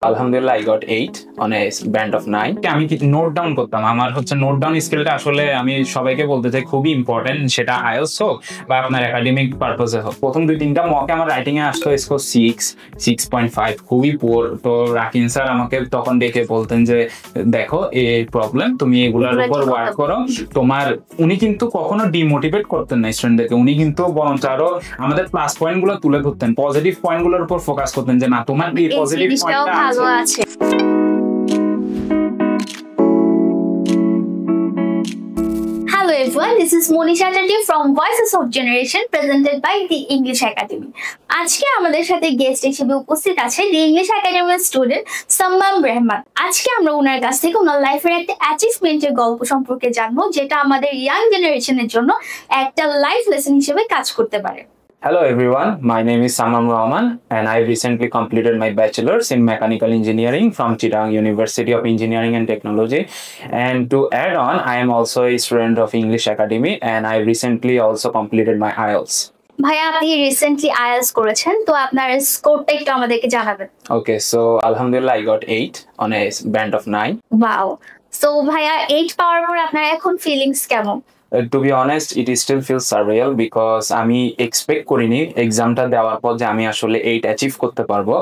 আলহামদুলিল্লাহ I got 8 on a band of 9 আমি note down করতাম আমার হচ্ছে নোট ডাউন স্কিলটা আসলে আমি সবাইকে বলতে চাই খুবই ইম্পর্টেন্ট সেটা আইএলটিএস হোক বা আপনার একাডেমিক পারপোজে হোক প্রথম দুই তিনটা মকে আমার রাইটিং এ আসতো স্কোর 6.5 খুবই পুয়ার তো রাকিন স্যার আমাকে তখন ডেকে বলতেন যে দেখো এই প্রবলেম তুমি এগুলোর উপর ওয়ার্ক করো তোমার উনি কিন্তু কখনো ডিমোটিভেট করতেন না স্টুডেন্টদেরকে উনি কিন্তু বরঞ্চ আরো আমাদের প্লাস পয়েন্ট গুলো তুলে ধরতেন পজিটিভ পয়েন্ট গুলোর উপর ফোকাস করতেন যে না তোমার এই পজিটিভ পয়েন্টটা ভালো আছে। Hello everyone, this is Monisha Chatterjee from Voices of Generation presented by The English Academy. আজকে আমাদের সাথে গেস্ট হিসেবে উপস্থিত আছে The English Academy student Sammam Rahman. আজকে আমরা ওনার কাছ থেকে ওনার লাইফের একটা অ্যাচিভমেন্টের গল্প সম্পর্কে জানবো যেটা আমাদের ইয়াং জেনারেশনের জন্য একটা লাইফ লেসন হিসেবে কাজ করতে পারে। Hello everyone, my name is Sammam Rahman and I recently completed my bachelor's in mechanical engineering from Chittagong University of Engineering and Technology, and to add on I am also a student of English Academy and I recently also completed my IELTS. ভাইয়া আপনি recently IELTS করেছেন তো আপনার স্কোরটা একটু আমাদেরকে জানাবেন। Okay, so alhamdulillah I got 8 on a band of 9. Wow, so ভাইয়া 8 পাওয়ার পর আপনার এখন ফিলিংস কেমন? To be honest, it still feels surreal because আমি এক্সপেক্ট করিনি এক্সামটা দেওয়ার পর যে আমি আসলে 8 অ্যাচিভ করতে পারবো।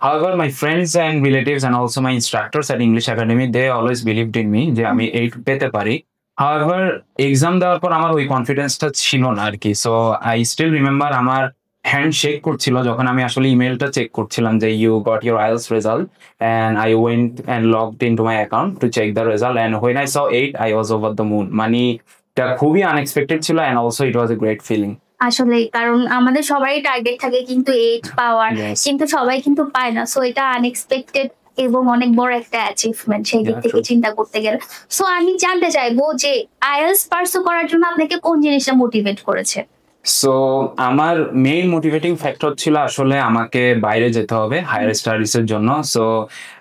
However, my friends and relatives and also my instructors at English Academy, they always believed in me যে আমি 8 পেতে পারি। However, এক্সাম দেওয়ার পর আমার ওই কনফিডেন্সটা ছিল না আর কি। সো আই স্টিল রিমেম্বার আমার হ্যান্ড শেক করছিল যখন আমি আসলে ইমেলটা চেক করছিলাম যে you got your IELTS result and I went and logged into my account to check the result and when I saw 8 I was over the moon মানে এটা খুবই আনএক্সপেক্টেড ছিল and also it was a great feeling আসলে কারণ আমাদের সবারই target থাকে কিন্তু 8 পাওয়ার কিন্তু সবাই কিন্তু পায় না সো এটা আনএক্সপেক্টেড এবং অনেক বড় একটা অ্যাচিভমেন্ট সেই দিক থেকে চিন্তা করতে গেলে সো আমি জানতে চাইবো যে আইএলটিএস পারসু করার জন্য আপনাকে কোন জিনিসটা মোটিভেট করেছে? সো আমার মেইন মোটিভেটিং ফ্যাক্টর ছিল আসলে আমাকে বাইরে যেতে হবে হায়ার স্টাডিজের জন্য so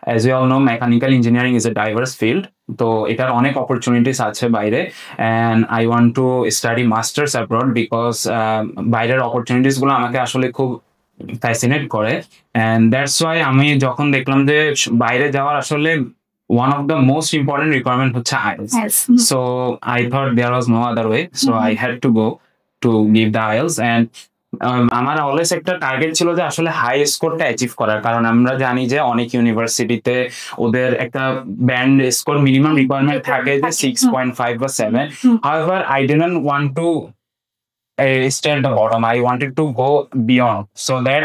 as you all know mechanical engineering is a diverse field তো এটার অনেক অপরচুনিটিস আছে বাইরে and I want to study masters abroad because বাইরের অপরচুনিটিসগুলো আমাকে আসলে খুব ফ্যাসিনেট করে অ্যান্ড দ্যাটস ওয়াই আমি যখন দেখলাম যে বাইরে যাওয়ার আসলে one of the most important requirement হচ্ছে IELTS so I thought there was no other way so I had to go to give the IELTS and আমার অলওয়েজ একটা টার্গেট ছিল যে আসলে হাই স্কোরটা অ্যাচিভ করার কারণ আমরা জানি যে অনেক ইউনিভার্সিটিতে ওদের একটা ব্যান্ড স্কোর মিনিমাম রিকোয়ারমেন্ট থাকে যে 6.5 বা 7 however I didn't want to stay at the bottom I wanted to go beyond so that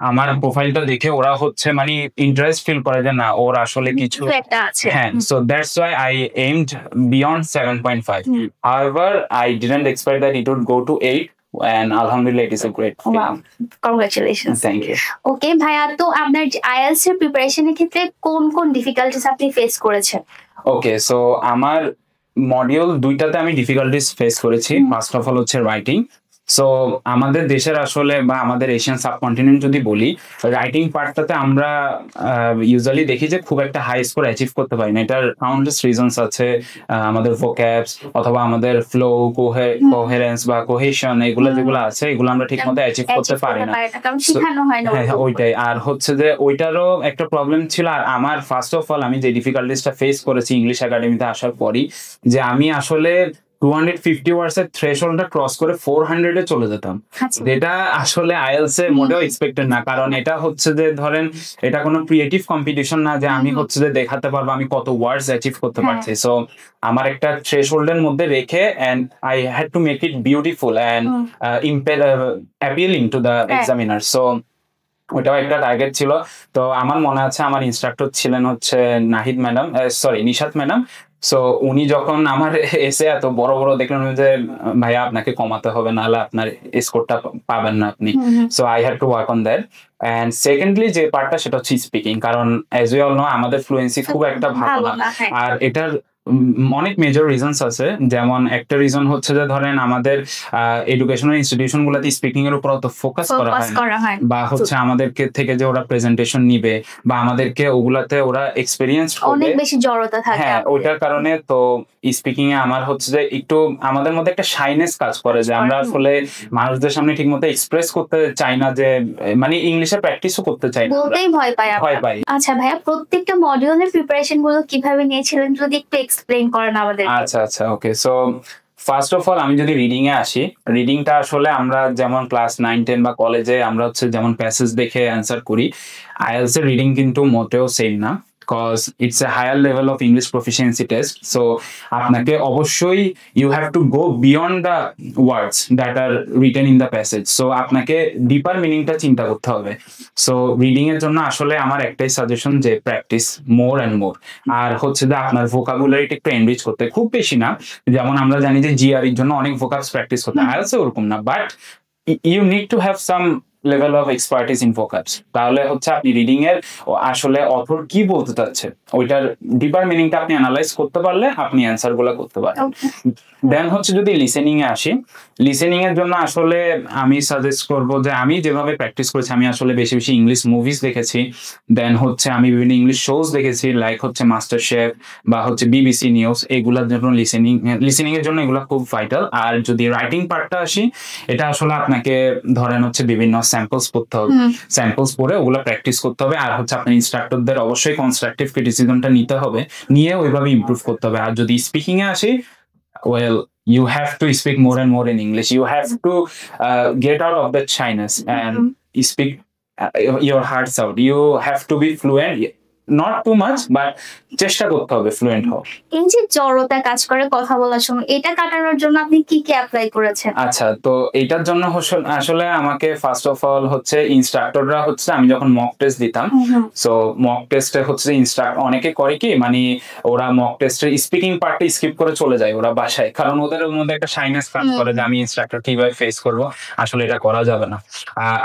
আমার প্রোফাইলটা দেখে ওরা হচ্ছে মানে ইন্টারেস্ট ফিল করে যে না ওর আসলে কিছু একটা আছে হ্যাঁ so that's why I aimed beyond 7.5 however I didn't expect that it would go to 8 and alhamdulillah it is a great feeling. Wow, congratulations. Thank you. Okay ভাইয়া তো আপনার আইএলটিএস এর প্রিপারেশনের ক্ষেত্রে কোন কোন ডিফিকাল্টিস আপনি ফেস করেছেন? Okay, so আমার মডিউল দুইটাতে আমি ডিফিকাল্টিস ফেস করেছি ফার্স্ট অফ অল হচ্ছে রাইটিং সো আমাদের দেশের আসলে বা আমাদের এশিয়ান সাবকন্টিনেন্ট যদি বলি রাইটিং পার্টটাতে আমরা ইউজুয়ালি দেখি যে খুব একটা হাই স্কোর অ্যাচিভ করতে পারি না এটার কাউন্টলেস রিজনস আছে আমাদের ভোক্যাবস অথবা আমাদের ফ্লো কোহেরেন্স বা কোহেশন এগুলো যেগুলো আছে এগুলো আমরা ঠিক মতো অ্যাচিভ করতে পারি না হ্যাঁ ওইটাই আর হচ্ছে যে ওইটারও একটা প্রবলেম ছিল আর আমার ফার্স্ট অফ অল আমি যে ডিফিকাল্টিসটা ফেস করেছি ইংলিশ একাডেমিতে আসার পরই যে আমি আসলে 250 ওয়ার্ডস এর থ্রেশহোল্ডটা ক্রস করে 400 এ চলে যেতাম যেটা আসলে আইএলটিএস এ মোটেও এক্সপেক্টেড না কারণ এটা হচ্ছে যে ধরেন এটা কোনো ক্রিয়েটিভ কম্পিটিশন না যে আমি হচ্ছে যে দেখাতে পারবো আমি কত ওয়ার্ডস অ্যাচিভ করতে পারছি সো আমার একটা থ্রেশহোল্ডের মধ্যে রেখে and I had to make it beautiful and appealing to the examiner so ওটাও একটা টার্গেট ছিল তো আমার মনে আছে আমার ইনস্ট্রাক্টর ছিলেন হচ্ছে Nahid madam Nishat madam so উনি যখন আমার এসে এত বড় বড় দেখলেন যে ভাইয়া আপনাকে কমাতে হবে নাহলে আপনার স্কোরটা পাবেন না আপনি so I had to work on that and secondly যে পার্টটা সেটা হচ্ছে স্পিকিং কারণ অ্যাজ ইউ অল নো আমাদের ফ্লুয়েন্সি খুব একটা ভালো না আর এটার অনেক মেজর রিজনস আছে, যেমন একটা রিজন হচ্ছে যে ধরেন আমাদের এডুকেশনাল ইনস্টিটিউশন গুলোতে স্পিকিং এর উপর অত ফোকাস করা হয় না, বা হচ্ছে আমাদেরকে থেকে যে ওরা প্রেজেন্টেশন নিবে বা আমাদেরকে ওগুলাতে ওরা এক্সপেরিয়েন্স অনেক বেশি জড়তা থাকে। হ্যাঁ, ওইটার কারণে তো স্পিকিং এ আমার হচ্ছে যে একটু আমাদের মধ্যে একটা শাইনেস কাজ করে, যে আমরা আসলে মানুষদের সামনে ঠিকমতো এক্সপ্রেস করতে চাই না, যে মানে ইংলিশে প্র্যাকটিসও করতে চাই না, বলতেই ভয় পাই। আচ্ছা ভাইয়া, প্রত্যেকটা মডিউলের প্রিপারেশন গুলো কিভাবে নিয়েছিলেন যদি একটু এক্সপ্লেইন করেন আমাদের। আচ্ছা ওকে। সো ফার্স্ট অফ অল আমি যদি রিডিং এ আসি, রিডিংটা আসলে আমরা যেমন ক্লাস 9-10 বা কলেজে আমরা হচ্ছে যেমন প্যাসেজ দেখে অ্যান্সার করি, আইএলটিএস এর রিডিং কিন্তু মোটেও সেম না, cause it's a higher level of English proficiency test. So আপনাকে অবশ্যই you have to go beyond the words that are written in the passage. So আপনাকে ডিপার মিনিংটা চিন্তা করতে হবে। সো রিডিং এর জন্য আসলে আমার একটাই সাজেশন, যে প্র্যাকটিস মোর অ্যান্ড মোর, আর হচ্ছে যে আপনার ভোকাবুলারিটা একটু এনরিচ করতে, খুব বেশি না, যেমন আমরা জানি যে জিআর এর জন্য অনেক ভোকাবস প্র্যাকটিস করতে, আইএলটিএস ওরকম না, but you need to have some level of expertise in focus. তাহলে হচ্ছে আপনি রিডিং এর আসলে অথর কি বলতে চাচ্ছে ওইটার ডিপার মিনিংটা আপনি অ্যানালাইজ করতে পারলে আপনি অ্যান্সার গুলা করতে পারেন। দেন হচ্ছে যদি লিসেনিং এ আসি, লিসেনিং এর জন্য আসলে আমি সাজেস্ট করব যে আমি যেভাবে প্র্যাকটিস করেছি, আমি আসলে বেশি বেশি ইংলিশ মুভিজ দেখেছি, দেন হচ্ছে আমি বিভিন্ন ইংলিশ শোজ দেখেছি, লাইক হচ্ছে মাস্টার শেফ বা হচ্ছে বিবিসি নিউজ, এগুলোর জন্য লিসেনিং এর জন্য এগুলো খুব ভাইটাল। আর যদি রাইটিং পার্টটা আসি, এটা আসলে আপনাকে ধরেন হচ্ছে বিভিন্ন স্যাম্পলস পড়তে হবে, স্যাম্পলস পড়ে ওগুলো প্র্যাকটিস করতে হবে, আর হচ্ছে আপনার ইনস্ট্রাক্টরদের অবশ্যই কনস্ট্রাকটিভ ক্রিটিসিজমটা নিতে হবে, নিয়ে ওইভাবে ইমপ্রুভ করতে হবে। আর যদি স্পিকিং এ আসি, well, you have to speak more and more in English. You have to get out of that shyness and speak your hearts out. You have to be fluent, not too much, but চেষ্টা করতে হবে fluent হওয়া। এই যে জড়তা কাজ করে কথা বলার সময়, এটা কাটানোর জন্য আপনি কি কি অ্যাপ্লাই করেছেন? আচ্ছা, তো এইটার জন্য আসলে আমাকে ফার্স্ট অফ অল হচ্ছে ইনস্ট্রাক্টররা হচ্ছে, আমি যখন মক টেস্ট দিতাম, সো মক টেস্টে হচ্ছে অনেকে করে কি, মানে ওরা মক টেস্টের স্পিকিং পার্টটা স্কিপ করে চলে যায় ওরা বাসায়, কারণ ওদের মধ্যে একটা শাইনেস কাজ করে যে আমি ইনস্ট্রাক্টর কিভাবে ফেস করব, আসলে এটা করা যাবে না।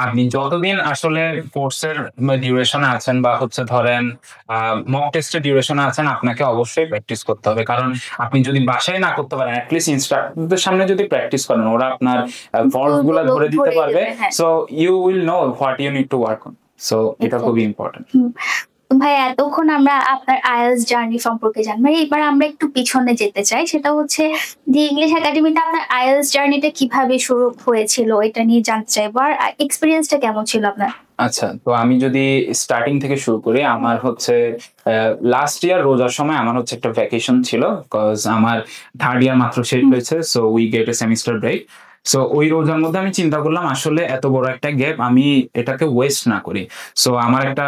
আপনি যতদিন আসলে কোর্সের ডিউরেশনে আছেন বা হচ্ছে ধরেন মক টেস্টের ডিউরেশনে আছেন, আপনাকে অবশ্যই প্র্যাকটিস করতে হবে, কারণ আপনি যদি বাসায় না করতে পারেন, অ্যাটলিস্ট ইনস্ট্রাক্টরদের সামনে যদি প্র্যাকটিস করেন, ওরা আপনার ফল্ট গুলা ধরে দিতে পারবে, so you will know what you need to work on. So এটা খুবই ইম্পর্টেন্ট। ভাই, এতক্ষণ আমরা আপনার আইএলটিএস জার্নি সম্পর্কে জানবো, এবার আমরা একটু পিছনে যেতে চাই, সেটা হচ্ছে দি ইংলিশ একাডেমিতে আপনার আইএলটিএস জার্নিটা কিভাবে শুরু হয়েছিল, এটা নিয়ে জানতে চাইবো, আর এক্সপেরিয়েন্সটা কেমন ছিল আপনার? আচ্ছা, তো আমি যদি স্টার্টিং থেকে শুরু করি, আমার হচ্ছে লাস্ট ইয়ার রোজার সময় আমার হচ্ছে একটা ভ্যাকেশন ছিল, বিকজ আমার থার্ড ইয়ার মাত্র শেষ হয়েছে, so we get a semester break. So ওই রোজার মধ্যে আমি চিন্তা করলাম আসলে এত বড় একটা গ্যাপ আমি এটাকে ওয়েস্ট না করি। সো আমার একটা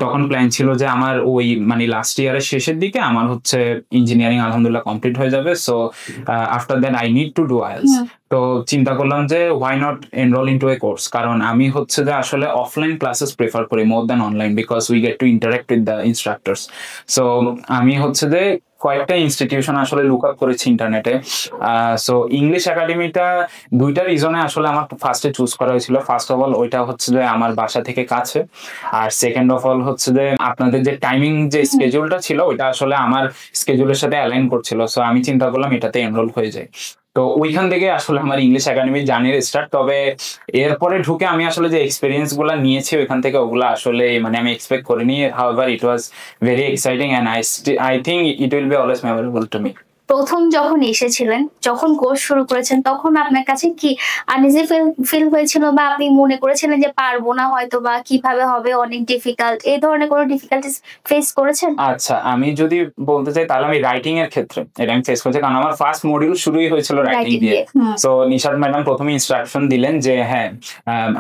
তখন প্ল্যান ছিল যে আমার ওই মানে লাস্ট ইয়ারের শেষের দিকে আমার হচ্ছে ইঞ্জিনিয়ারিং আলহামদুলিল্লাহ কমপ্লিট হয়ে যাবে, so after that I need to do IELTS. তো চিন্তা করলাম যে why not enrol into a course, কারণ আমি হচ্ছে যে আসলে অফলাইন ক্লাসেস প্রেফার করি more than online, because we get to interact with the instructors. So আমি হচ্ছে যে কয়েকটা ইনস্টিটিউশন আসলে লুক আপ করেছি ইন্টারনেটে। সো ইংলিশ একাডেমিটা দুইটা রিজনে আসলে আমার ফার্স্টে চুজ করা হয়েছিল। ফার্স্ট অফ অল ওইটা হচ্ছে যে আমার বাসা থেকে কাছে, আর সেকেন্ড অফ অল হচ্ছে যে আপনাদের যে টাইমিং যে স্কেজুলটা ছিল ওইটা আসলে আমার স্কেজুলের সাথে অ্যালাইন করছিল। সো আমি চিন্তা করলাম এটাতে এনরোল হয়ে যায়। তো ওইখান থেকে আসলে আমার ইংলিশ একাডেমির জার্নির স্টার্ট। তবে এরপরে ঢুকে আমি আসলে যে এক্সপিরিয়েন্স গুলা নিয়েছি ওইখান থেকে, ওগুলা আসলে মানে আমি এক্সপেক্ট করিনি। However it was very exciting and I think it will be always memorable to me. প্রথম যখন এসেছিলেন, যখন কোর্স শুরু করেছেন, তখন আপনার কাছে কি আনইজি ফিল হয়েছিল, বা আপনি মনে করেছিলেন যে পারবো না হয়তো, বা কিভাবে হবে, অনেক ডিফিকাল্ট, এই ধরনের কোনো ডিফিকাল্টিস ফেস করেছেন? আচ্ছা, আমি যদি বলতে চাই তাহলে আমি রাইটিং এর ক্ষেত্রে এটা আমি ফেস করেছি, কারণ আমার ফার্স্ট মডিউল শুরুই হয়েছিল রাইটিং দিয়ে। সো নিশাদ ম্যাডাম প্রথমে ইনস্ট্রাকশন দিলেন যে হ্যাঁ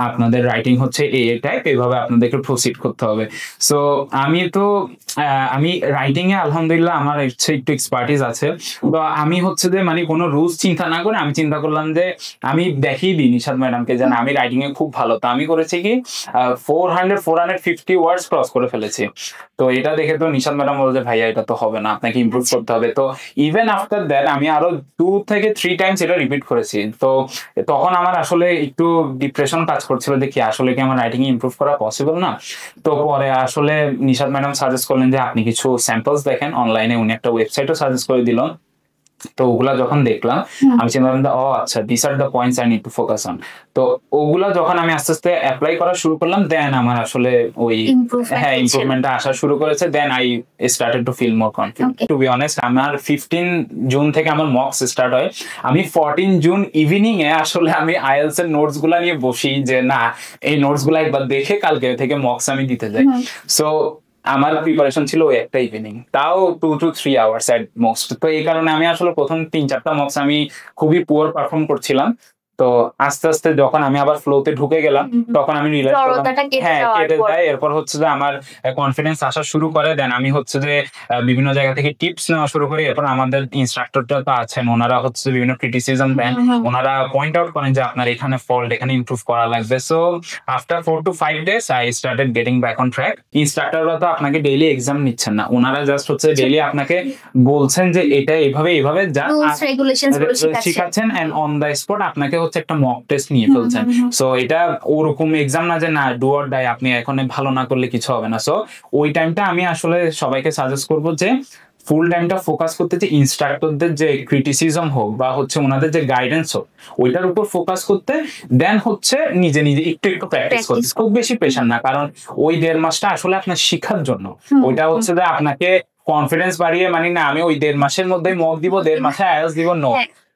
আপনাদের রাইটিং হচ্ছে এই টাইপ, এইভাবে আপনাদেরকে প্রসিড করতে হবে। সো আমি রাইটিং এ আলহামদুলিল্লাহ আমার একটু এক্সপার্টিস আছে। তো আমি হচ্ছে যে মানে কোনো রুলস চিন্তা না করে আমি চিন্তা করলাম যে আমি দেখিয়ে দিই নিশাদ ম্যাডামকে যে আমি রাইটিং এ খুব ভালো। তো আমি করেছি কি 450 ওয়ার্ডস ক্রস করে ফেলেছি। তো এটা দেখে তো নিশাদ ম্যাডাম বলছে ভাইয়া এটা তো হবে না, আপনাকে ইমপ্রুভ করতে হবে। তো ইভেন আফটার দ্যাট আমি আরো 2 থেকে 3 টাইমস এটা রিপিট করেছি। তো তখন আমার আসলে একটু ডিপ্রেশন কাজ করছিল যে কি আসলে কি আমার রাইটিং ইমপ্রুভ করা পসিবল না। তো পরে আসলে নিশাদ ম্যাডাম সাজেস্ট করলেন যে আপনি কিছু স্যাম্পলস দেখেন অনলাইনে, উনি একটা ওয়েবসাইটও সাজেস্ট করে দিল। তো ওগুলা যখন দেখলাম আমি চিন্তা করলাম ও আচ্ছা this are the points I need to focus on. তো ওগুলা যখন আমি আস্তে আস্তে অ্যাপ্লাই করা শুরু করলাম দেন আমার আসলে ওই ইমপ্রুভমেন্টটা আসা শুরু করেছে। Then I started to feel more confident. To be honest আমার 15 জুন থেকে আমার মকস স্টার্ট হয়। আমি 14 জুন ইভিনিং এ আসলে আমি আইএলস এর নোটস গুলা নিয়ে বসি যে না এই নোটস গুলা একবার দেখে কালকে থেকে মকস আমি দিতে যাই। সো আমার প্রিপারেশন ছিল ওই একটা ইভিনিং, তাও 2 to 3 আওয়ার্স এট মোস্ট। তো এই কারণে আমি আসলে প্রথম 3-4টা মকস আমি খুবই পুয়ার পারফর্ম করছিলাম। তো আস্তে আস্তে যখন আমি আবার ফ্লোতে ঢুকে গেলাম তখন আমি রিয়েলাইজ করলাম হ্যাঁ কেটে যায়। এরপর হচ্ছে যে আমার কনফিডেন্স আসা শুরু করে। দেন আমি হচ্ছে যে বিভিন্ন জায়গা থেকে টিপস নেওয়া শুরু করি। এরপর আমাদের ইনস্ট্রাক্টরটা তো আছেন, ওনারা হচ্ছে বিভিন্ন ক্রিটিসিজম দেন, ওনারা পয়েন্ট আউট করেন যে আপনার এখানে ফল্ট, এখানে ইমপ্রুভ করা লাগবে। So after 4 to 5 days I started getting back on track. ইনস্ট্রাক্টররা তো আপনাকে ডেইলি এক্সাম নিচ্ছেন না, ওনারা জাস্ট হচ্ছে ডেইলি আপনাকে বলছেন যে এটা এইভাবে এইভাবে যা শিখাচ্ছেন এন্ড অন দ্য স্পট আপনাকে হচ্ছে একটা মক টেস্ট নিয়ে ফেলছেন। সো এটা ওরকম এক্সাম না যে না ডু অর ডাই, আপনি এখন ভালো না করলে কিছু হবে না। সো ওই টাইমটা আমি আসলে সবাইকে সাজেস্ট করবো যে ফুল টাইমটা ফোকাস করতে, যে ইনস্ট্রাক্টরদের যে ক্রিটিসিজম হোক বা হচ্ছে ওনাদের যে গাইডেন্স হোক ওইটার উপর ফোকাস করতে, দেন হচ্ছে নিজে নিজে একটু একটু প্র্যাকটিস করতে, খুব বেশি প্রেশার না। কারণ ওই 1.5 মাসটা আসলে আপনার শিখার জন্য, ওইটা হচ্ছে যে আপনাকে কনফিডেন্স বাড়িয়ে মানে না আমি ওই 1.5 মাসের মধ্যেই মক দিব, 1.5 মাসে আইএলটিএস দিব, no,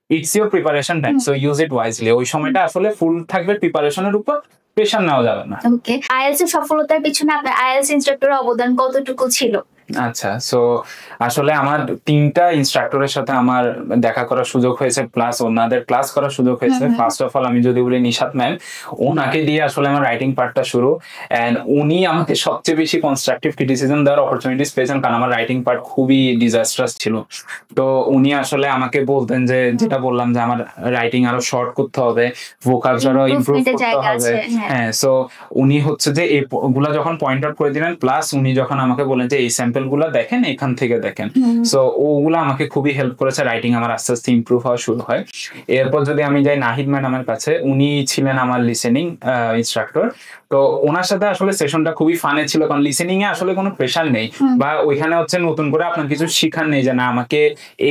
it's your preparation time, so use it wisely. ওই সময়টা আসলে ফুল থাকবে প্রিপারেশনের উপর, প্রেশার নেওয়া যাবে না। ওকে, আইএলটিএস এর সফলতার পিছনে আপনার আইএলটিএস ইনস্ট্রাক্টরের অবদান কতটুকু ছিল? আচ্ছা, সো আসলে আমার 3টা ইনস্ট্রাক্টরের সাথে আমার দেখা করার সুযোগ হয়েছে, প্লাস ওনাদের ক্লাস করার সুযোগ হয়েছে। ফার্স্ট অফ অল আমি যদি বলি নিশাত ম্যাম, ওনাকে দিয়ে আসলে আমার রাইটিং পার্টটা শুরু। এন্ড উনি আমাকে সবচেয়ে বেশি কনস্ট্রাকটিভ ক্রিটিসিজম দেওয়ার অপরচুনিটিস পেয়েছেন, কারণ আমার রাইটিং পার্ট খুবই ডিজাস্ট্রাস ছিল। তো উনি আসলে আমাকে বলতেন যে যেটা বললাম যে আমার রাইটিং আরো শর্ট করতে হবে, ভোকাবস আরো ইমপ্রুভ করতে হবে। হ্যাঁ, সো উনি হচ্ছে যে এগুলা যখন পয়েন্ট আউট করে দিলেন, প্লাস উনি যখন আমাকে বলেন যে এই গুলা দেখেন, এখান থেকে দেখেন, সো ওগুলা আমাকে খুবই হেল্প করেছে। রাইটিং আমার আস্তে আস্তে ইমপ্রুভ হওয়া শুরু হয়। এরপর যদি আমি যাই নাহিদ ম্যাডামের কাছে, উনি ছিলেন আমার লিসেনিং ইনস্ট্রাক্টর। তো ওনার সাথে আসলে সেশনটা খুবই ফানে ছিল, কারণ লিসেনিং এ আসলে কোনো প্রেশার নেই, বা ওইখানে হচ্ছে নতুন করে আপনার কিছু শিখার নেই যে না আমাকে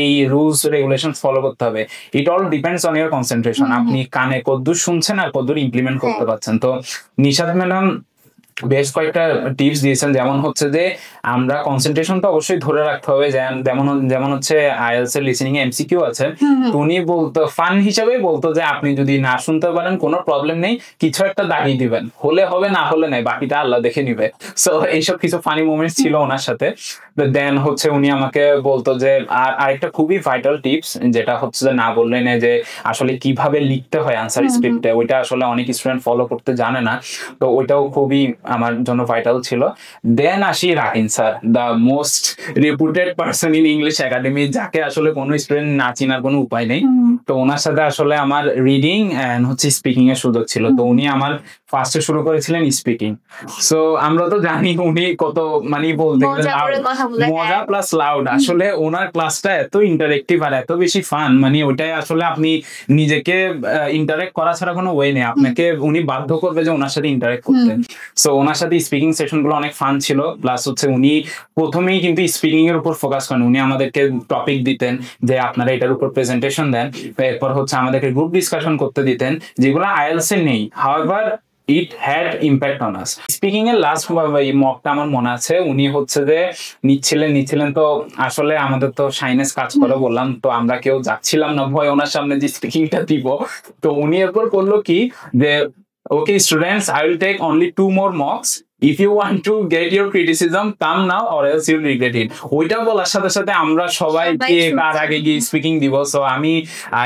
এই রুলস রেগুলেশন ফলো করতে হবে। It all depends on year concentration, আপনি কানে কদ্দূর শুনছেন আর কদ্দূর ইমপ্লিমেন্ট করতে পারছেন। তো নিশাত ম্যাডাম বেশ কয়েকটা টিপস দিয়েছেন, যেমন হচ্ছে যে আমরা কনসেন্ট্রেশন তো অবশ্যই ধরে রাখতে হবে। যেমন হচ্ছে আইএলটিএস এর লিসেনিং এ এমসিকিউ আছে, উনি বলতো ফান হিসেবে বলতো যে আপনি যদি না শুনতে পারেন কোনো প্রবলেম নেই, কিছু একটা দাগিয়ে দিবেন, হলে হবে না হলে নাই, বাকিটা আল্লাহ দেখে নিবে। সো এইসব কিছু ফানি মোমেন্টস ছিল ওনার সাথে। দেন হচ্ছে উনি আমাকে বলতো যে আরেকটা খুবই ভাইটাল টিপস, যেটা হচ্ছে যে না বললে না, যে আসলে কিভাবে লিখতে হয় আনসার স্ক্রিপ্টে, ওইটা আসলে অনেক স্টুডেন্ট ফলো করতে জানে না। তো ওইটাও খুবই আমার জন্য ভাইটাল ছিল। দেন আসি রাহিন sir, the most রেপুটেড person in English academy, যাকে আসলে কোনো স্টুডেন্ট না চিনার কোনো উপায় নেই। তো ওনার সাথে আসলে আমার রিডিং এন্ড হচ্ছে স্পিকিং এর সুযোগ ছিল। তো উনি আমার ফার্স্টে শুরু করেছিলেন স্পিকিং। সো আমরা তো জানি উনি কত মানে বলতে গেলে মজা প্লাস লাউড। আসলে ওনার ক্লাসটা এত ইন্টারেক্টিভ আর এত বেশি ফান, মানে ওইটাই আসলে আপনি নিজেকে ইন্টারেক্ট করা ছাড়া কোনো ওয়ে নেই, আপনাকে উনি বাধ্য করবে যে ওনার সাথে ইন্টারেক্ট করতে। সো ওনার সাথে স্পিকিং সেশন গুলো অনেক ফান ছিল। প্লাস হচ্ছে উনি প্রথমেই কিন্তু স্পিকিং এর উপর ফোকাস করেন, উনি আমাদেরকে টপিক দিতেন যে আপনারা এটার উপর প্রেজেন্টেশন দেন, এরপর হচ্ছে আমাদেরকে গ্রুপ ডিসকাশন করতে দিতেন, যেগুলো আইএলটিএস এ নেই। However it had impact on us. Speaking এর লাস্ট মকটা আমার মনে আছে, উনি হচ্ছে যে নিচ্ছিলেন তো আসলে আমাদের তো শাইনেস কাজ করে বললাম, তো আমরা কেউ যাচ্ছিলাম না ভয় ওনার সামনে যে স্পিকিংটা দিব। তো উনি এরপর করলো কি যে okay students, I will take only 2 more mocks if you want to get your criticism come now or else you'll regret it ওইটা বলার সাথে সাথে আমরা সবাইকে তার আগে গিয়ে স্পিকিং দিব সো আমি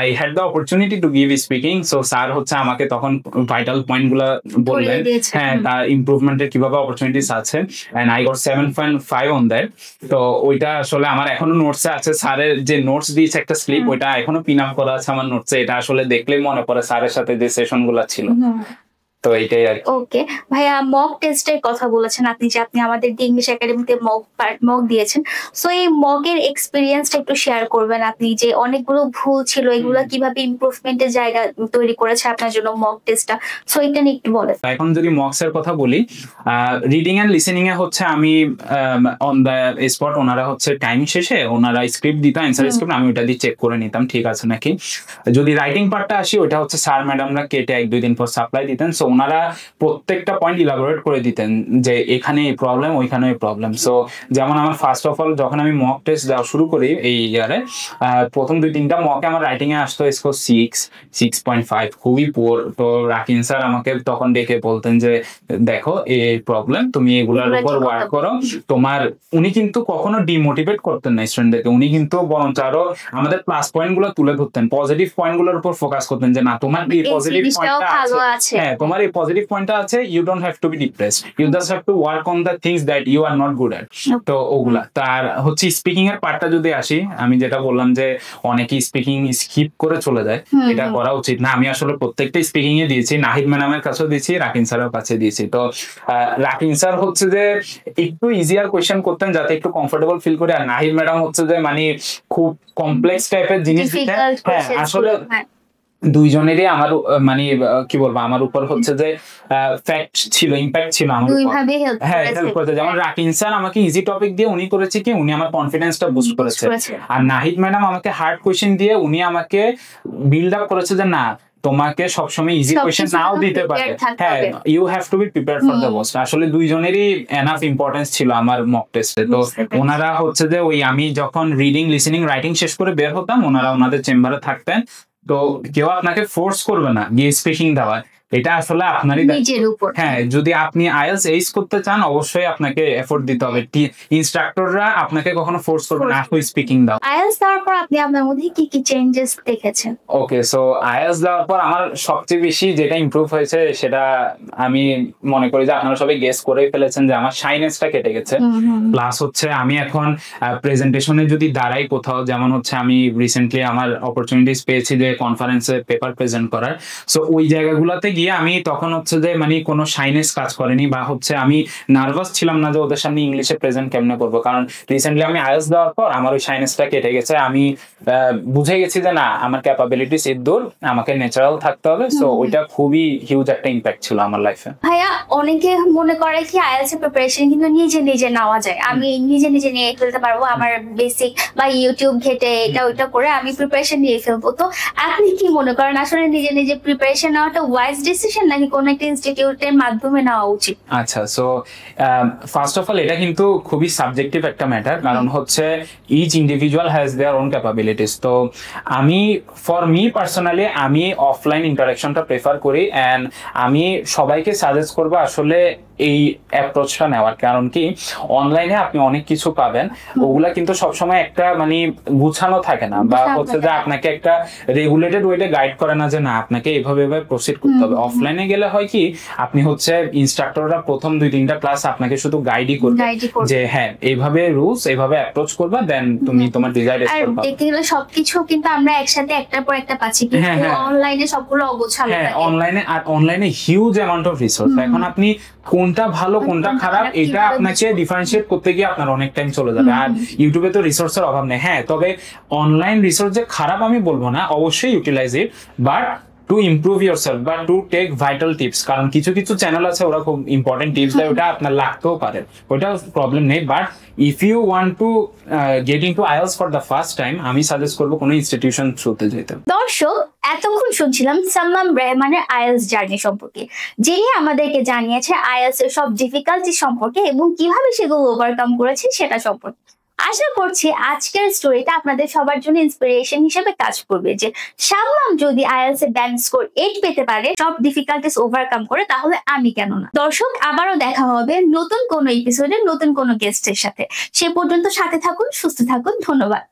I had the opportunity to give speaking so sir হচ্ছে আমাকে তখন ভাইটাল পয়েন্টগুলো বললেন হ্যাঁ তার ইমপ্রুভমেন্টের কিভাবে অপরচুনিটিস আছে and I got 7.5 on that তো ওইটা আসলে আমার এখনো নোটসে আছে স্যারের যে নোটস দিয়েছে একটা স্লিপ ওইটা এখনো পিন আপ করা আছে আমার নোটসে এটা আসলে দেখলেই মনে পড়ে স্যারের সাথে যে সেশনগুলো ছিল তো এইটাই আর ওকে ভাইয়া মক টেস্টের কথা বলেছেন আপনি যে আপনি আমাদের ইংলিশ একাডেমিতে মক দিয়েছেন সো এই মকের এক্সপেরিয়েন্সটা একটু শেয়ার করবেন আপনি যে অনেকগুলো ভুল ছিল এগুলো কিভাবে ইমপ্রুভমেন্টের জায়গা তৈরি করেছে আপনার জন্য মক টেস্টটা সো এটা নিয়ে একটু বলেন এখন যদি মকস এর কথা বলি রিডিং এন্ড লিসেনিং এ হচ্ছে আমি অন দ্য স্পট ওনারা হচ্ছে টাইম শেষে ওনারা স্ক্রিপ্ট দিত অ্যান্সার স্ক্রিপ্ট আমি ওটা দিয়ে চেক করে নিতাম ঠিক আছে নাকি যদি রাইটিং পার্টটা আসি ওটা হচ্ছে স্যার ম্যাডামরা কেটে 1-2 দিন পর সাপ্লাই দিতেন সো ওনারা প্রত্যেকটা পয়েন্ট ইলাবোরেট করে দিতেন যে এখানে এই প্রবলেম ওইখানে এই প্রবলেম সো যেমন আমার ফার্স্ট অফ অল যখন আমি মক টেস্ট দেওয়া শুরু করি এই ইয়ারে প্রথম 2-3টা মকে আমার রাইটিং এ আসতো স্কোর 6.5 খুবই পুয়ার তো রাকিন স্যার আমাকে তখন ডেকে বলতেন যে দেখো এই প্রবলেম তুমি এগুলোর উপর ওয়ার্ক করো তোমার উনি কিন্তু কখনো ডিমোটিভেট করতেন না স্টুডেন্টদেরকে উনি কিন্তু বরঞ্চ আরো আমাদের প্লাস পয়েন্ট গুলো তুলে ধরতেন পজিটিভ পয়েন্ট গুলোর উপর ফোকাস করতেন যে না তোমার এই পজিটিভ পয়েন্টটা আছে হ্যাঁ তোমার এই পজিটিভ পয়েন্টটা আছে you don't have to be depressed you just have to work on the things that you are not good at তো ওগুলা তার হচ্ছে স্পিকিং এর পার্টটা যদি আসি আমি যেটা বললাম যে অনেকে স্পিকিং স্কিপ করে চলে যায় এটা করা উচিত না আমি আসলে প্রত্যেকটা স্পিকিং এ দিয়েছি নাহিদ ম্যাডামের কাছেও দিয়েছি রাকিন স্যারের কাছে দিয়েছি তো রাকিন স্যার হচ্ছে যে একটু ইজিয়ার কোয়েশ্চেন করতেন যাতে একটু কমফোর্টেবল ফিল করে আর নাহিদ ম্যাডাম হচ্ছে যে মানে খুব কমপ্লেক্স টাইপের জিনিস দিতেন হ্যাঁ আসলে দুইজনেরই আমার মানে কি বলবো আমার উপর হচ্ছে যে ফ্যাক্ট ছিল ইম্প্যাক্ট ছিল আমার হ্যাঁ হেল্প করেছে যেমন রাকিন স্যার আমাকে ইজি টপিক দিয়ে উনি করেছে কি উনি আমার কনফিডেন্সটা বুস্ট করেছে আর নাহিদ ম্যাডাম আমাকে হার্ড কোয়েশ্চেন দিয়ে উনি আমাকে বিল্ড আপ করেছে যে না তোমাকে সবসময় ইজি কোয়েশ্চেন নাও দিতে পারে হ্যাঁ you have to be prepare for the most আসলে দুইজনেরই এনাফ ইম্পর্টেন্স ছিল আমার মক টেস্টে তো ওনারা হচ্ছে যে ওই আমি যখন রিডিং লিসেনিং রাইটিং শেষ করে বের হতাম ওনারা ওনাদের চেম্বারে থাকতেন তো কেউ আপনাকে ফোর্স করবে না গিয়ে স্পিকিং দেওয়ার এটা আসলে আপনারই নিজের উপর হ্যাঁ যদি আপনি আইএলটিএস এইস করতে চান অবশ্যই আপনাকে এফোর্ট দিতে হবে ইনস্ট্রাক্টররা আপনাকে কখনো ফোর্স করবে না আপনি স্পিকিং দাও আইএলটিএস দেওয়ার পর আপনি আপনার মধ্যে কি কি চেঞ্জেস দেখেছেন ওকে সো আইএলটিএস দেওয়ার পর আমার সবচেয়ে বেশি যেটা ইমপ্রুভ হয়েছে সেটা আমি মনে করি যে আপনারা সবাই গেস করেই ফেলেছেন যে আমার শাইনেসটা কেটে গেছে প্লাস হচ্ছে আমি এখন প্রেজেন্টেশনে যদি দাঁড়াই কোথাও যেমন হচ্ছে আমি রিসেন্টলি আমার অপরচুনিটিস পেয়েছি যে কনফারেন্সে পেপার প্রেজেন্ট করার সো ওই জায়গাগুলোতে গিয়ে আমি তখন হচ্ছে যে মানে কোনো শাইনেস কাজ করেনি বা হচ্ছে আমি নার্ভাস ছিলাম না যে ওদের সামনে ইংলিশে প্রেজেন্ট কেমনে করবো কারণ রিসেন্টলি আমি আইএলটিএস দেওয়ার পর আমার ওই শাইনেসটা কেটে গেছে আমি বুঝে গেছি যে না আমার ক্যাপাবিলিটিস এর দূর আমাকে ন্যাচারাল থাকতে হবে সো ওইটা খুবই হিউজ একটা ইম্প্যাক্ট ছিল আমার লাইফে ভাইয়া অনেকে মনে করে কি আইএলটিএস এর প্রিপারেশন কিন্তু নিজে নিজে নেওয়া যায় আমি নিজে নিজে নিয়ে ফেলতে পারবো আমার বেসিক বা ইউটিউব ঘেটে এটা ওইটা করে আমি প্রিপারেশন নিয়ে ফেলবো তো আপনি কি মনে করেন আসলে নিজে নিজে প্রিপারেশন নেওয়াটা ওয়াইজ ডিসিশন নাকি কোন একটা ইনস্টিটিউটের মাধ্যমে নেওয়া উচিত আচ্ছা সো ফার্স্ট অফ অল এটা কিন্তু খুবই সাবজেক্টিভ একটা ম্যাটার কারণ হচ্ছে each individual has their own capabilities তো আমি ফর মি পার্সোনালি আমি অফলাইন ইন্টারাকশনটা প্রেফার করি অ্যান্ড আমি সবাইকে সাজেস্ট করবো আসলে এই অ্যাপ্রোচটা নেওয়ার কারণ কি অনলাইনে আপনি অনেক কিছু পাবেন ওগুলা কিন্তু সবসময় একটা মানে গুছানো থাকে না বা হচ্ছে যে আপনাকে একটা রেগুলেটেড ওয়েতে গাইড করে না যে না আপনাকে এভাবে এভাবে প্রসিড করতে হবে অফলাইনে গেলে হয় কি আপনি হচ্ছে ইনস্ট্রাক্টররা প্রথম 2-3টা ক্লাস আপনাকে শুধু গাইডই করবে যে হ্যাঁ এইভাবে রুলস এইভাবে অ্যাপ্রোচ করবা দেন তুমি তোমার ডিজায়ার এক্সপ্লোর পাবে দেখতে গেলে সবকিছু কিন্তু আমরা একসাথে একটার পর একটা পাচ্ছি কিন্তু অনলাইনে সবগুলো অগোছালো হ্যাঁ অনলাইনে হিউজ অ্যামাউন্ট অফ রিসোর্স এখন আপনি কোনটা ভালো কোনটা খারাপ এটা আপনাকে ডিফারেন্সিয়েট করতে গিয়ে আপনার অনেক টাইম চলে যাবে আর ইউটিউবে তো রিসোর্সের অভাব নেই হ্যাঁ তবে অনলাইন রিসোর্স যে খারাপ আমি বলবো না অবশ্যই utilise it but to improve yourself বা টু টেক ভাইটাল টিপস কারণ কিছু কিছু চ্যানেল আছে ওরা খুব ইম্পর্টেন্ট টিপস দেয় ওটা আপনার লাগতেও পারে ওটা প্রবলেম নেই but if you want to get into IELTS for the first time আমি সাজেস্ট করবো কোনো ইনস্টিটিউশন থ্রুতে যেতে দর্শক এতক্ষণ শুনছিলাম সাম্মাম রেহমানের আইএলটিএস জার্নি সম্পর্কে যিনি আমাদেরকে জানিয়েছে আইএলটিএস এর সব ডিফিকাল্টি সম্পর্কে এবং কিভাবে সেগুলো ওভারকাম করেছে সেটা সম্পর্কে আশা করছি আজকের স্টোরিটা আপনাদের সবার জন্য ইন্সপিরেশন হিসেবে কাজ করবে যে শাবনাম যদি আইএলটিএস এর ব্যান্ড স্কোর 8 পেতে পারে সব ডিফিকাল্টিস ওভারকাম করে, তাহলে আমি কেন না। দর্শক, আবারও দেখা হবে নতুন কোনো এপিসোডে নতুন কোনো গেস্টের সাথে। সে পর্যন্ত সাথে থাকুন, সুস্থ থাকুন, ধন্যবাদ।